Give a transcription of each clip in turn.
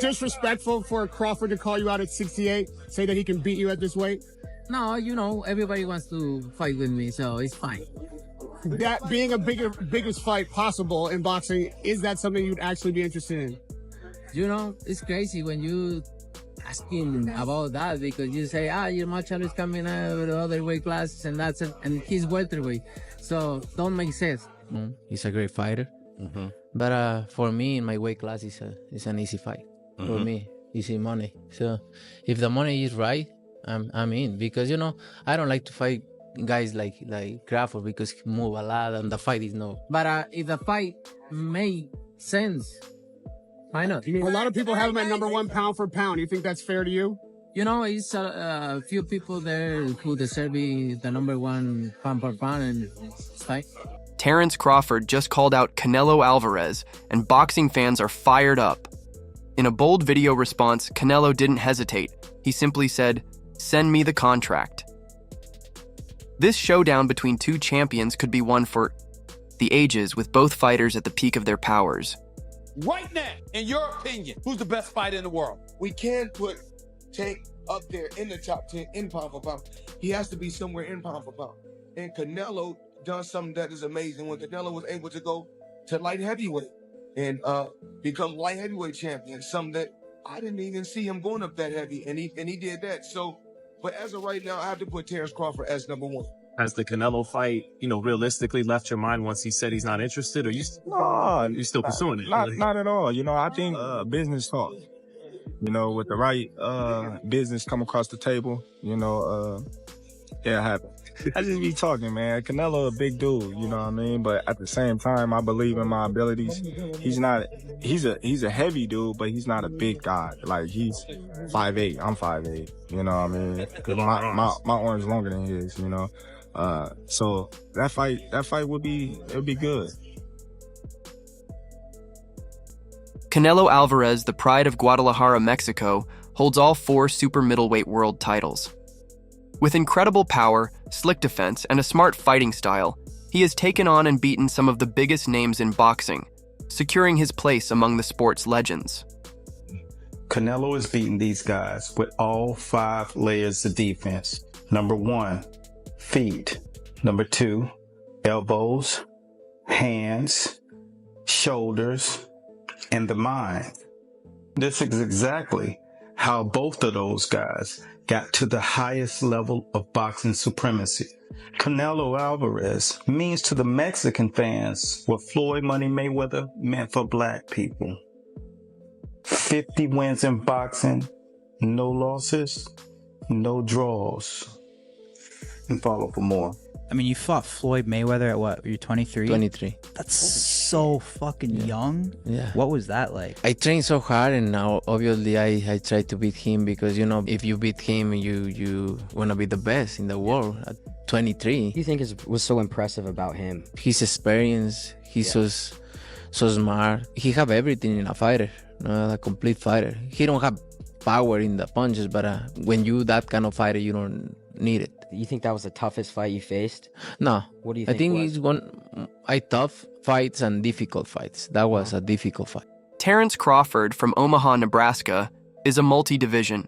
disrespectful for Crawford to call you out at 68, say that he can beat you at this weight? No, you know, everybody wants to fight with me, so it's fine. That being a biggest fight possible in boxing, is that something you'd actually be interested in? You know, it's crazy when you asking about that, because you say, your Machado is coming out with the other weight classes and that's it, and he's welterweight, so don't make sense. He's a great fighter, but for me in my weight class it's an easy fight. For me, easy money. So if the money is right, I'm in, because you know I don't like to fight guys like Crawford because he move a lot and the fight is no. But if the fight make sense, why not? A lot of people have him at #1 pound for pound. You think that's fair to you? You know, it's a few people there who deserve the #1 pound for pound and fight. Terence Crawford just called out Canelo Alvarez, and boxing fans are fired up. In a bold video response, Canelo didn't hesitate. He simply said, "Send me the contract." This showdown between two champions could be one for the ages, with both fighters at the peak of their powers. Right now, in your opinion, who's the best fighter in the world? We can't put Tank up there in the top 10 in pound for pound. He has to be somewhere in pound for pound. And Canelo done something that is amazing when Canelo was able to go to light heavyweight and become light heavyweight champion, something that I didn't even see him going up that heavy, and he did that. So, but as of right now, I have to put Terence Crawford as #1. Has the Canelo fight, realistically left your mind once he said he's not interested, or you still pursuing it? Not at all. You know, I think business talk. You know, with the right business come across the table, it happens. I just be talking, man. Canelo a big dude, you know what I mean? But at the same time, I believe in my abilities. He's a heavy dude, but he's not a big guy. Like, he's 5'8", I'm 5'8", you know what I mean? My arm's longer than his, you know? So that fight would be good. Canelo Alvarez, the pride of Guadalajara, Mexico, holds all 4 super middleweight world titles. With incredible power, slick defense, and a smart fighting style, he has taken on and beaten some of the biggest names in boxing, securing his place among the sport's legends. Canelo is beating these guys with all 5 layers of defense. #1, feet. #2, elbows, hands, shoulders, and the mind. This is exactly how both of those guys got to the highest level of boxing supremacy. Canelo Alvarez means to the Mexican fans what Floyd Money Mayweather meant for black people. 50 wins in boxing, no losses, no draws. And follow for more. I mean, you fought Floyd Mayweather at what? You're 23? 23. That's so fucking young. Yeah. What was that like? I trained so hard, and now obviously I try to beat him, because if you beat him, you wanna be the best in the world. At 23, What do you think was so impressive about him? his experience, he's so smart. He have everything in a fighter, a complete fighter. He don't have power in the punches, but when you that kind of fighter, you don't need it. You think that was the toughest fight you faced? No. What do you I think think it's tough fights and difficult fights. That was a difficult fight. Terence Crawford from Omaha, Nebraska, is a multi-division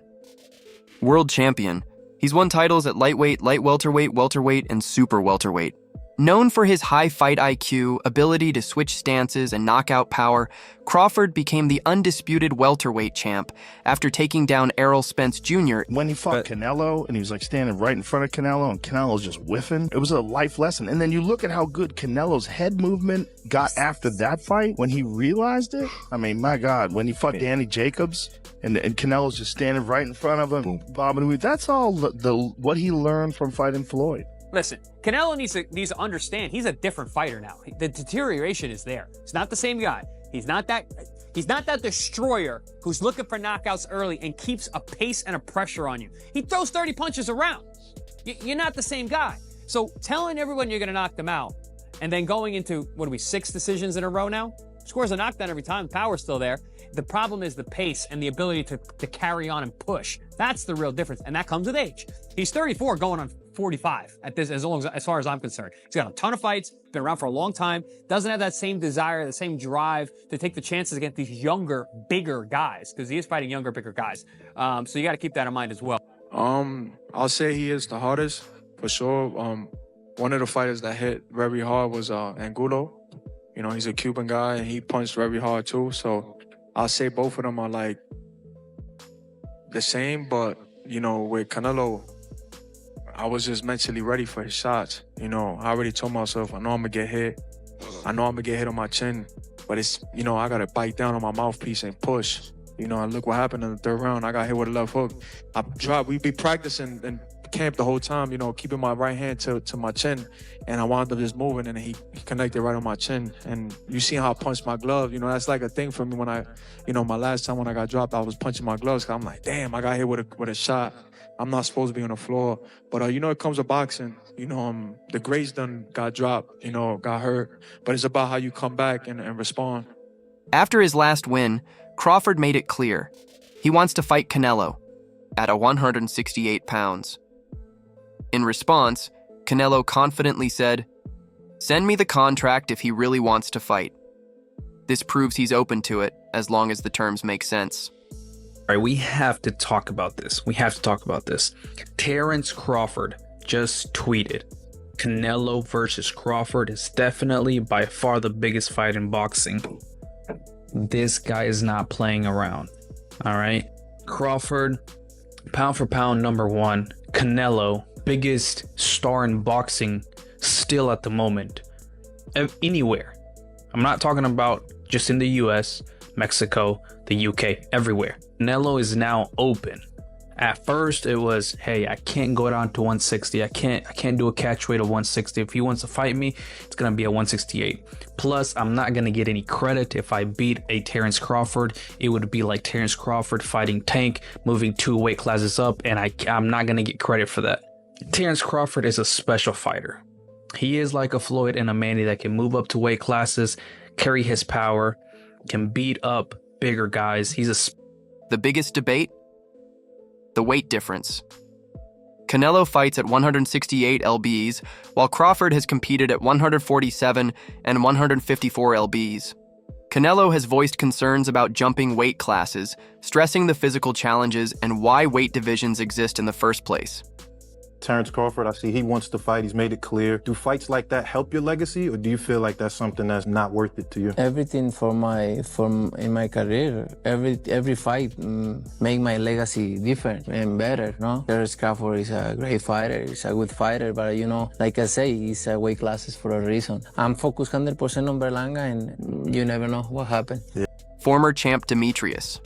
world champion. He's won titles at lightweight, light welterweight, welterweight, and super welterweight. Known for his high fight IQ, ability to switch stances, and knockout power, Crawford became the undisputed welterweight champ after taking down Errol Spence Jr. When he fought Canelo, and he was like standing right in front of Canelo, and Canelo's just whiffing, it was a life lesson. And then you look at how good Canelo's head movement got after that fight, when he realized it. I mean, my God, when he fought Danny Jacobs, and Canelo's just standing right in front of him, bobbing. That's all what he learned from fighting Floyd. Listen, Canelo needs to understand he's a different fighter now. The deterioration is there. He's not the same guy. He's not that destroyer who's looking for knockouts early and keeps a pace and a pressure on you. He throws 30 punches around. You're not the same guy. So telling everyone you're going to knock them out and then going into, 6 decisions in a row now? Scores a knockdown every time. The power's still there. The problem is the pace and the ability to carry on and push. That's the real difference, and that comes with age. He's 34 going on 45 at this, as far as I'm concerned. He's got a ton of fights, been around for a long time, doesn't have that same desire, the same drive to take the chances against these younger, bigger guys, because he is fighting younger, bigger guys. So you got to keep that in mind as well. I'll say he is the hardest, for sure. One of the fighters that hit very hard was Angulo. You know, he's a Cuban guy, and he punched very hard too. So I'll say both of them are like the same, but, you know, with Canelo, I was just mentally ready for his shots. You know, I already told myself, I know I'm gonna get hit. I know I'm gonna get hit on my chin, but it's, you know, I gotta bite down on my mouthpiece and push. You know, and look what happened in the third round. I got hit with a left hook. We be practicing in camp the whole time, you know, keeping my right hand to my chin, and I wound up just moving, and he connected right on my chin. And you see how I punched my glove. You know, that's like a thing for me when I, you know, my last time when I got dropped, I was punching my gloves. 'Cause I'm like, damn, I got hit with a shot. I'm not supposed to be on the floor. But, you know, it comes to boxing. You know, the greats done got dropped, you know, got hurt. But it's about how you come back and respond. After his last win, Crawford made it clear. He wants to fight Canelo at 168 pounds. In response, Canelo confidently said, "Send me the contract if he really wants to fight." This proves he's open to it, as long as the terms make sense. All right, we have to talk about this. Terence Crawford just tweeted, Canelo versus Crawford is definitely by far the biggest fight in boxing. This guy is not playing around. All right. Crawford, pound for pound, #1. Canelo, biggest star in boxing still at the moment. Anywhere. I'm not talking about just in the US, Mexico, the UK, everywhere. Canelo is now open. At first it was, hey, I can't go down to 160. I can't do a catch weight of 160. If he wants to fight me, it's gonna be at 168. Plus, I'm not gonna get any credit if I beat a Terence Crawford. It would be like Terence Crawford fighting Tank, moving 2 weight classes up, and I'm not gonna get credit for that. Terence Crawford is a special fighter. He is like a Floyd and a Manny that can move up to weight classes, carry his power, can beat up bigger guys. The biggest debate? The weight difference. Canelo fights at 168 lbs, while Crawford has competed at 147 and 154 lbs. Canelo has voiced concerns about jumping weight classes, stressing the physical challenges and why weight divisions exist in the first place. Terence Crawford, I see he wants to fight. He's made it clear. Do fights like that help your legacy, or do you feel like that's something that's not worth it to you? Everything in my career, every fight make my legacy different and better, no? Terence Crawford is a great fighter, he's a good fighter, but you know, like I say, he's a weight classes for a reason. I'm focused 100% on Berlanga, and you never know what happened. Yeah. Former champ Demetrius.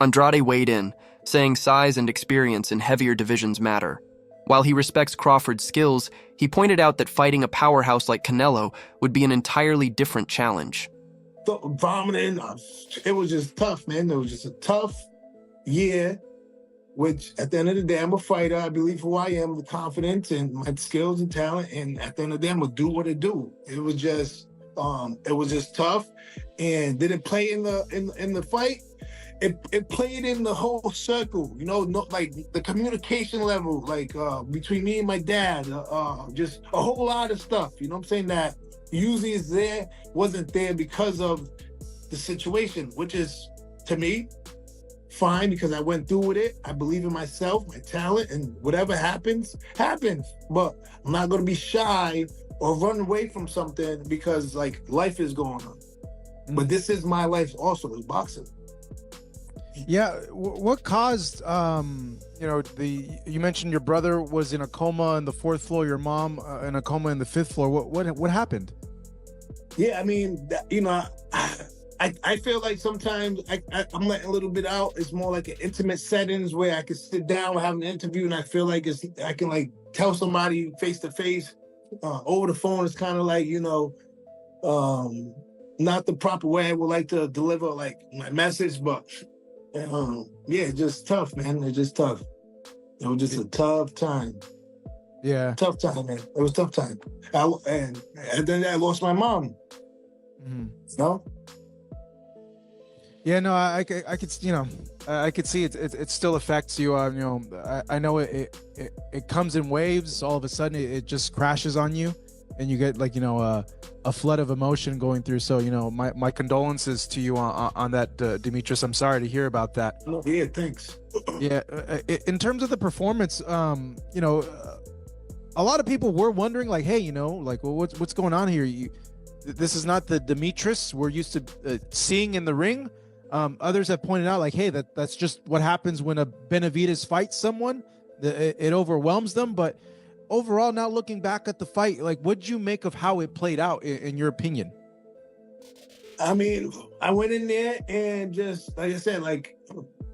Andrade weighed in, saying size and experience in heavier divisions matter. While he respects Crawford's skills, he pointed out that fighting a powerhouse like Canelo would be an entirely different challenge. Vomiting, it was just tough, man. It was just a tough year, which at the end of the day, I'm a fighter. I believe who I am, the confidence and my skills and talent, and at the end of the day, I'm gonna do what I do. It was just tough, and did it play in the fight? It played in the whole circle, you know, like the communication level, like between me and my dad, just a whole lot of stuff, you know what I'm saying, that usually is there, wasn't there because of the situation, which is, to me, fine, because I went through with it. I believe in myself, my talent, and whatever happens, happens. But I'm not gonna be shy or run away from something because, like, life is going on. But this is my life also, is boxing. Yeah, what caused, you know, you mentioned your brother was in a coma on the 4th floor, your mom in a coma in the 5th floor. What happened? Yeah, I mean, you know, I feel like sometimes I'm letting a little bit out. It's more like an intimate settings where I can sit down and have an interview, and I feel like I can like tell somebody face to face. Over the phone, it's kind of like, you know, not the proper way I would like to deliver like my message, but yeah, it's just tough, man. It's just tough. It was just a tough time. Yeah. Tough time, man. It was a tough time. And then I lost my mom. Mm-hmm. You know? Yeah, no, I could, I could see it still affects you. I know it comes in waves. All of a sudden, it just crashes on you, and you get like, a flood of emotion going through. So, my condolences to you on that, Demetrius. I'm sorry to hear about that. Yeah, thanks. Yeah, in terms of the performance, a lot of people were wondering, like, hey, like, well, what's going on here? This is not the Demetrius we're used to seeing in the ring. Others have pointed out, like, hey, that's just what happens when a Benavidez fights someone. It overwhelms them. But overall, now looking back at the fight, like, what'd you make of how it played out, in your opinion? I mean, I went in there and just, like I said, like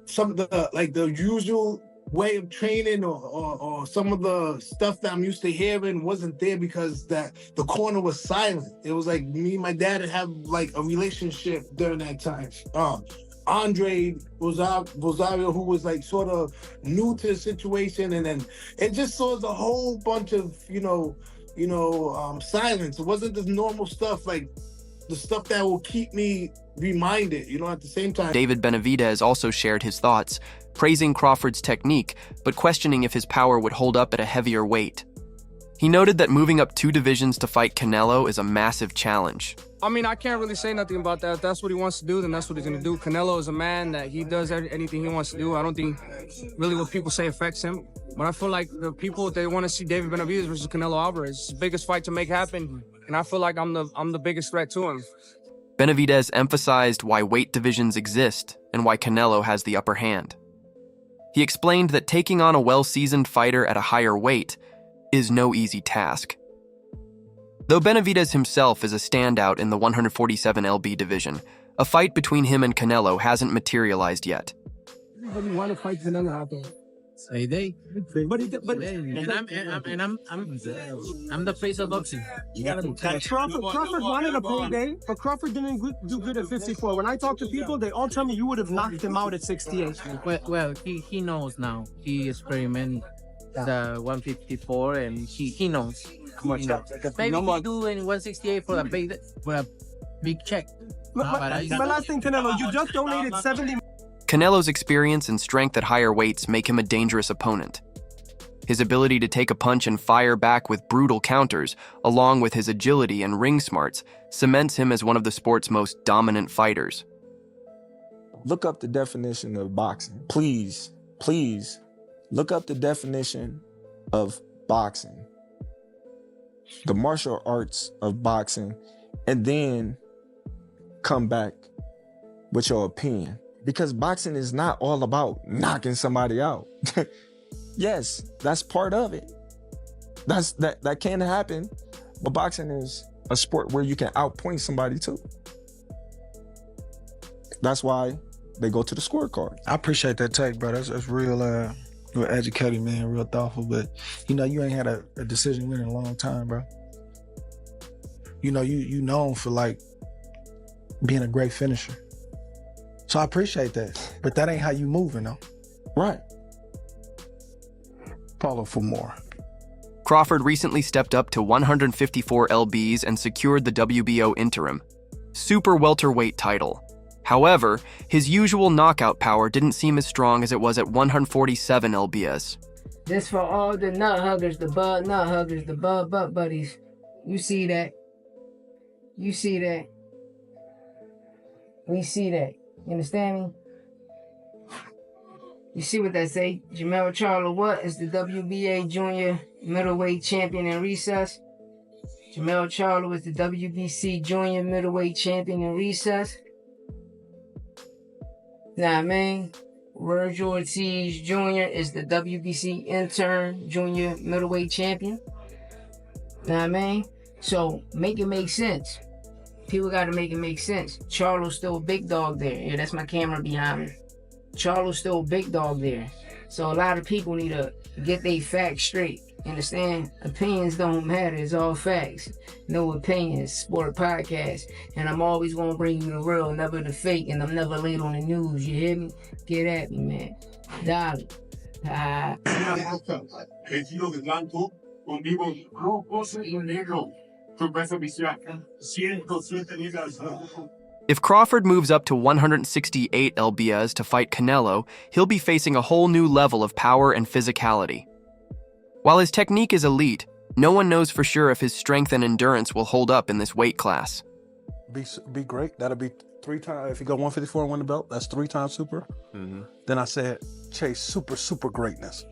some of the usual way of training or some of the stuff that I'm used to hearing wasn't there because the corner was silent. It was like me and my dad have like a relationship during that time. Andre Rosario, who was like sort of new to the situation, and then it just saw a whole bunch of silence. It wasn't this normal stuff, like the stuff that will keep me reminded, at the same time. David Benavidez also shared his thoughts, praising Crawford's technique, but questioning if his power would hold up at a heavier weight. He noted that moving up 2 divisions to fight Canelo is a massive challenge. I mean, I can't really say nothing about that. If that's what he wants to do, then that's what he's going to do. Canelo is a man that he does anything he wants to do. I don't think really what people say affects him. But I feel like the people, they want to see David Benavidez versus Canelo Alvarez. It's the biggest fight to make happen, and I feel like I'm the biggest threat to him. Benavidez emphasized why weight divisions exist and why Canelo has the upper hand. He explained that taking on a well-seasoned fighter at a higher weight is no easy task. Though Benavidez himself is a standout in the 147 lb division, a fight between him and Canelo hasn't materialized yet. Everybody want to fight Canelo out there. Say they. But I'm the face of boxing. Crawford wanted a payday, but Crawford didn't do good at 54. When I talk to people, they all tell me you would have knocked him out at 68. Well, he knows now. He experimented the 154, and he knows. Maybe he do in 168 for a big check. My last thing, Canelo, you just donated 70. Canelo's experience and strength at higher weights make him a dangerous opponent. His ability to take a punch and fire back with brutal counters, along with his agility and ring smarts, cements him as one of the sport's most dominant fighters. Look up the definition of boxing. Please, please, look up the definition of boxing. The martial arts of boxing, and then come back with your opinion. Because boxing is not all about knocking somebody out. Yes, that's part of it. That can happen, but boxing is a sport where you can outpoint somebody too. That's why they go to the scorecard. I appreciate that take, bro. That's real educated, man, real thoughtful. But you ain't had a decision win in a long time, bro. You known for like being a great finisher. So I appreciate that. But that ain't how you moving, though. Right. Follow for more. Crawford recently stepped up to 154 lbs and secured the WBO interim super welterweight title. However, his usual knockout power didn't seem as strong as it was at 147 lbs. This for all the nut huggers, the bud nut huggers, the bud butt buddies. You see that? You see that? We see that. You understand me? You see what that say? Jamel Charlo what is the WBA junior middleweight champion in recess? Jamel Charlo is the WBC junior middleweight champion in recess. Nah, man. Virgil Ortiz Jr. is the WBC intern junior middleweight champion. Nah, man. So make it make sense. People gotta make it make sense. Charlo's still a big dog there. Yeah, that's my camera behind me. Charlo's still a big dog there. So a lot of people need to get their facts straight. Understand? Opinions don't matter. It's all facts. No opinions. Sport podcast. And I'm always gonna bring you the real, never the fake. And I'm never late on the news. You hear me? Get at me, man. Dale. If Crawford moves up to 168 lbs to fight Canelo, he'll be facing a whole new level of power and physicality. While his technique is elite, no one knows for sure if his strength and endurance will hold up in this weight class. Be great. That'll be 3 times. If you go 154 and win the belt, that's 3 times super. Then I said, chase super greatness.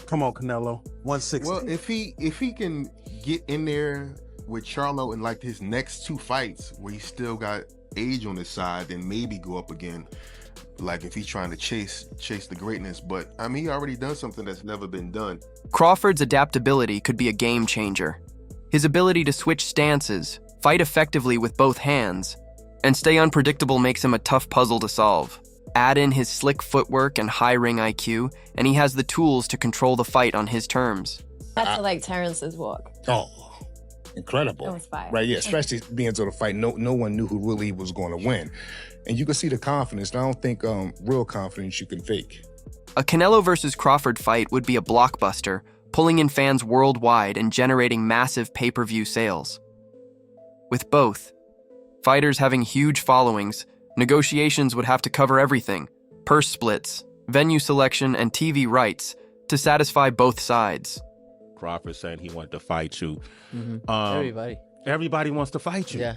Come on, Canelo. 160. Well, if he can get in there with Charlo in like his next 2 fights where he still got age on his side, then maybe go up again. Like if he's trying to chase the greatness. But I mean, he already done something that's never been done. Crawford's adaptability could be a game changer. His ability to switch stances, fight effectively with both hands, and stay unpredictable makes him a tough puzzle to solve. Add in his slick footwork and high ring IQ, and he has the tools to control the fight on his terms. That's like Terence's walk. Oh, incredible. It was fire. Right, yeah, especially being to the fight. No one knew who really was going to win. And you can see the confidence. And I don't think real confidence you can fake. A Canelo versus Crawford fight would be a blockbuster, pulling in fans worldwide and generating massive pay-per-view sales. With both fighters having huge followings, negotiations would have to cover everything: purse splits, venue selection, and TV rights to satisfy both sides. Crawford said he wanted to fight you. Everybody wants to fight you. Yeah.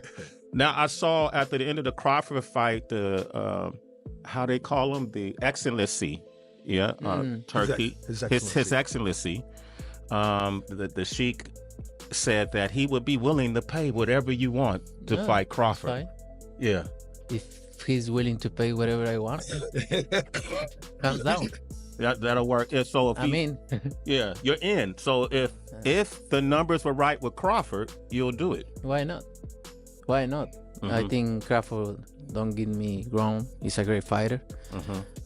Now, I saw at the end of the Crawford fight, the, how they call him, the Excellency. Yeah, Turkey. His Excellency. The Sheik said that he would be willing to pay whatever you want to fight Crawford. Fine. Yeah. If he's willing to pay whatever I want, comes down. That'll work. And so if yeah, you're in. So if the numbers were right with Crawford, you'll do it. Why not? Why not? I think Crawford, don't get me wrong, he's a great fighter.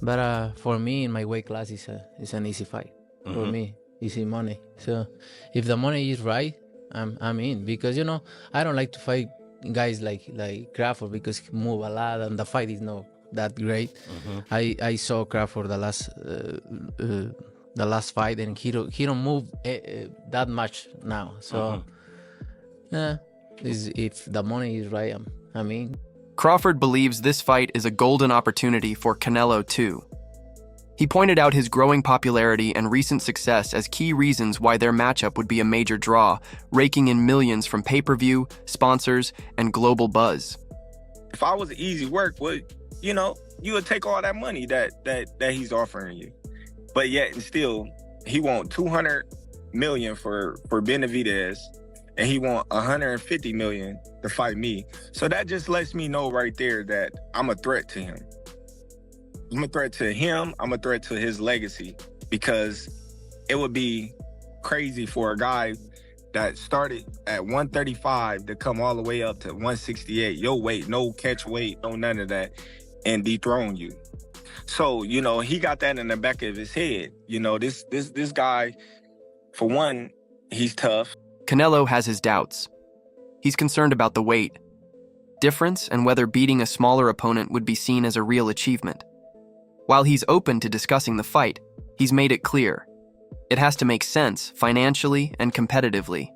But for me, in my weight class, it's an easy fight. For me, easy money. So if the money is right, I'm in. Because, I don't like to fight guys like Crawford because he move a lot and the fight is not that great. I saw Crawford the last fight and he don't move that much now. So if the money is right, I'm in. Crawford believes this fight is a golden opportunity for Canelo too. He pointed out his growing popularity and recent success as key reasons why their matchup would be a major draw, raking in millions from pay-per-view, sponsors, and global buzz. If I was easy work, you would take all that money that he's offering you. But yet and still, he want $200 million for Benavidez, and he want $150 million to fight me. So that just lets me know right there that I'm a threat to him. I'm a threat to him. I'm a threat to his legacy, because it would be crazy for a guy that started at 135 to come all the way up to 168, your weight, no catch weight, no none of that, and dethrone you. So, he got that in the back of his head. This guy, for one, he's tough. Canelo has his doubts. He's concerned about the weight difference and whether beating a smaller opponent would be seen as a real achievement. While he's open to discussing the fight, he's made it clear it has to make sense financially and competitively.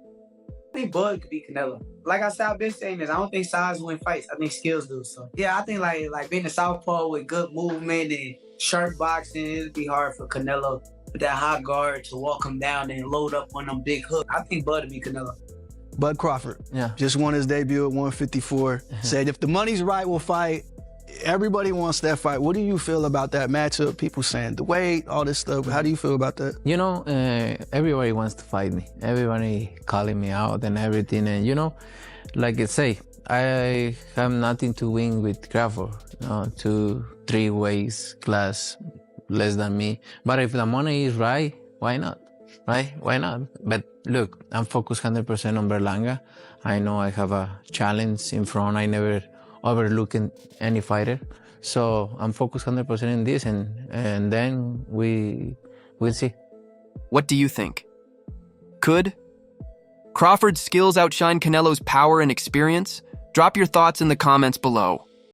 I think Bud could beat Canelo. Like I said, I've been saying this. I don't think size win fights. I think skills do. So yeah, I think like being a southpaw with good movement and sharp boxing, it'd be hard for Canelo with that high guard to walk him down and load up on them big hooks. I think Bud would beat Canelo. Bud Crawford. Yeah. Just won his debut at 154. Said if the money's right, we'll fight. Everybody wants that fight. What do you feel about that matchup? People saying the weight, all this stuff. How do you feel about that? Everybody wants to fight me. Everybody calling me out and everything. And like I say, I have nothing to win with Crawford. 2-3 weights class less than me. But if the money is right, why not? Right? Why not? But look, I'm focused 100% on Berlanga. I know I have a challenge in front. I never overlooking any fighter. So I'm focused 100% in this and then we'll see. What do you think? Could Crawford's skills outshine Canelo's power and experience? Drop your thoughts in the comments below.